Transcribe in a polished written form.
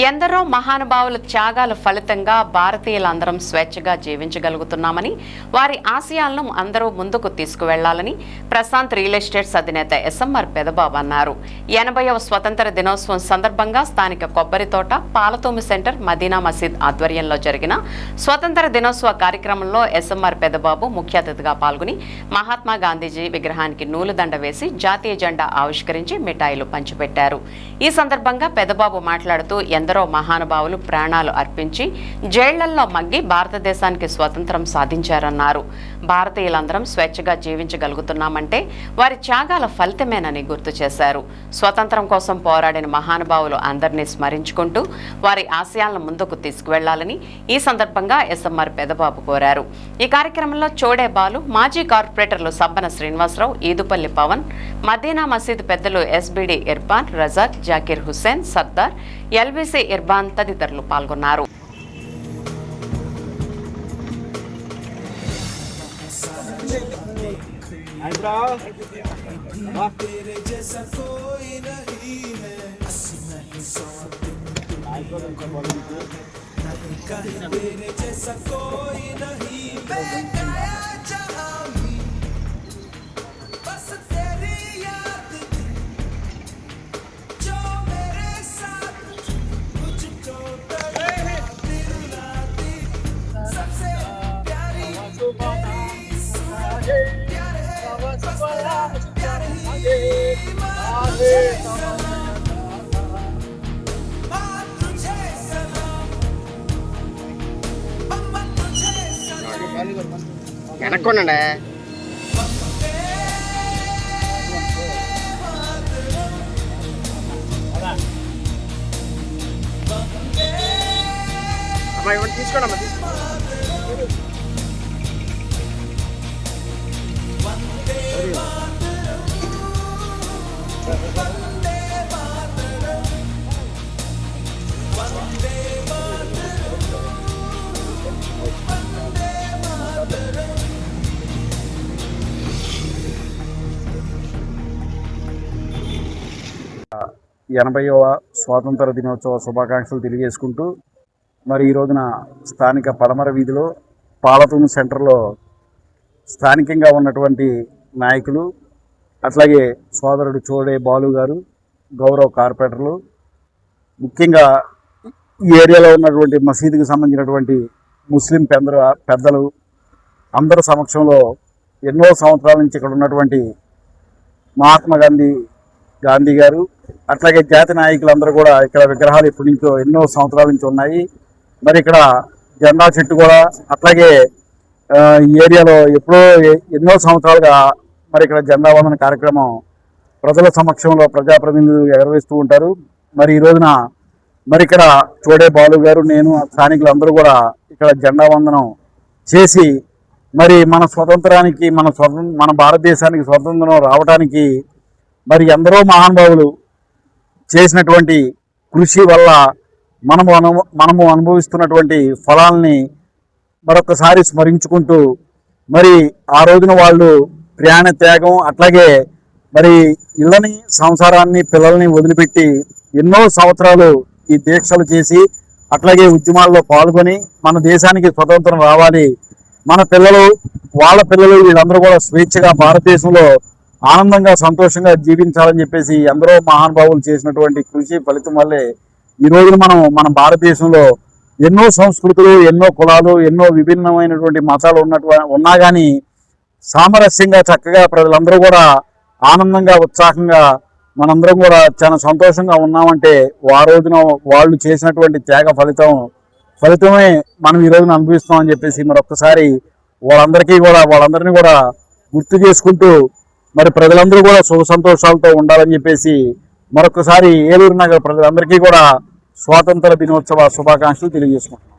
ఎందరో మహానుభావుల త్యాగాల ఫలితంగా భారతీయులందరం స్వేచ్ఛగా జీవించగలుగుతున్నామని, వారి ఆశయాలను అందరూ ముందుకు తీసుకువెళ్లాలని ప్రశాంత్ రియల్ ఎస్టేట్స్ అధినేత ఎస్ఎంఆర్ పెదబాబు అన్నారు. 80వ స్వతంత్ర దినోత్సవం సందర్భంగా స్థానిక కొబ్బరి తోట, పాలతోమి సెంటర్, మదీనా మసీద్ ఆధ్వర్యంలో జరిగిన స్వతంత్ర దినోత్సవ కార్యక్రమంలో ఎస్ఎంఆర్ పెదబాబు ముఖ్య అతిథిగా పాల్గొని మహాత్మా గాంధీజీ విగ్రహానికి నూలుదండ వేసి జాతీయ జెండా ఆవిష్కరించి మిఠాయిలు పంచిపెట్టారు. ఈ సందర్భంగా పెదబాబు మాట్లాడుతూ ఎందరో మహానుభావులు ప్రాణాలు అర్పించి జైళ్లల్లో మగ్గి భారతదేశానికి స్వతంత్రం సాధించారన్నారు. భారతీయులందరం స్వేచ్ఛగా జీవించగలుగుతున్నామంటే వారి త్యాగాల ఫలితమేనని గుర్తు చేశారు. స్వతంత్రం కోసం పోరాడిన మహానుభావులు అందరినీ స్మరించుకుంటూ వారి ఆశయాలను ముందుకు తీసుకువెళ్లాలని ఈ సందర్భంగా ఎస్ఎంఆర్ పెదబాబు కోరారు. ఈ కార్యక్రమంలో చోడే బాలు, మాజీ కార్పొరేటర్లు సబ్బన శ్రీనివాసరావు, ఈదుపల్లి పవన్, మదీనా మసీద్ పెద్దలు ఎస్బిడి ఇర్బాన్, రజాక్, జాకీర్ హుస్సేన్, సర్దార్, ఎల్బీసీ ఇర్బాన్ తదితరులు పాల్గొన్నారు. వెనక్కొండండి. అమ్మా ఇవ్వండి, తీసుకోండి అమ్మా, తీసుకోండి. ఎనభైవ స్వాతంత్ర దినోత్సవ శుభాకాంక్షలు తెలియజేసుకుంటూ మరి ఈ రోజున స్థానిక పడమర వీధిలో పాలతూము సెంటర్లో స్థానికంగా ఉన్నటువంటి నాయకులు, అట్లాగే సోదరుడు చోడే బాలు గారు, గౌరవ కార్పొరేటర్లు, ముఖ్యంగా ఈ ఏరియాలో ఉన్నటువంటి మసీదుకి సంబంధించినటువంటి ముస్లిం పెద్దలు అందరి సమక్షంలో ఎన్నో సంవత్సరాల నుంచి ఇక్కడ ఉన్నటువంటి మహాత్మా గాంధీ గారు, అట్లాగే జాతి నాయకులందరూ కూడా ఇక్కడ విగ్రహాలు ఇప్పటి నుంచో ఎన్నో సంవత్సరాల నుంచి ఉన్నాయి. మరి ఇక్కడ జెండా చెట్టు కూడా అట్లాగే ఈ ఏరియాలో ఎప్పుడో ఎన్నో సంవత్సరాలుగా మరి ఇక్కడ జెండా వందన కార్యక్రమం ప్రజల సమక్షంలో ప్రజాప్రతినిధులు ఎగరవేస్తూ ఉంటారు. మరి ఈ రోజున మరి ఇక్కడ చోడే బాలు గారు, నేను, స్థానికులందరూ కూడా ఇక్కడ జెండా వందనం చేసి మరి మన స్వతంత్రానికి మన భారతదేశానికి స్వతంత్రం రావడానికి మరి ఎందరో మహానుభావులు చేసినటువంటి కృషి వల్ల మనము అనుభవిస్తున్నటువంటి ఫలాల్ని మరొకసారి స్మరించుకుంటూ మరి ఆ రోజున వాళ్ళు ప్రయాణ త్యాగం, అట్లాగే మరి ఇళ్ళని, సంసారాన్ని, పిల్లల్ని వదిలిపెట్టి ఎన్నో సంవత్సరాలు ఈ దీక్షలు చేసి అట్లాగే ఉద్యమాల్లో పాల్గొని మన దేశానికి స్వతంత్రం రావాలి, మన పిల్లలు, వాళ్ళ పిల్లలు వీళ్ళందరూ కూడా స్వేచ్ఛగా భారతదేశంలో ఆనందంగా సంతోషంగా జీవించాలని చెప్పేసి ఎందరో మహానుభావులు చేసినటువంటి కృషి ఫలితం వల్లే ఈ రోజున మన భారతదేశంలో ఎన్నో సంస్కృతులు, ఎన్నో కులాలు, ఎన్నో విభిన్నమైనటువంటి మతాలు ఉన్నా కానీ సామరస్యంగా చక్కగా ప్రజలందరూ కూడా ఆనందంగా, ఉత్సాహంగా మనందరం కూడా చాలా సంతోషంగా ఉన్నామంటే ఆ రోజున వాళ్ళు చేసినటువంటి త్యాగ ఫలితమే మనం ఈ రోజున అనుభవిస్తామని చెప్పేసి మరొకసారి వాళ్ళందరినీ కూడా గుర్తు చేసుకుంటూ మరి ప్రజలందరూ కూడా సుఖ సంతోషాలతో ఉండాలని చెప్పేసి మరొకసారి ఏలూరు నగర ప్రజలందరికీ కూడా స్వాతంత్ర దినోత్సవ శుభాకాంక్షలు తెలియజేసుకుంటున్నాం.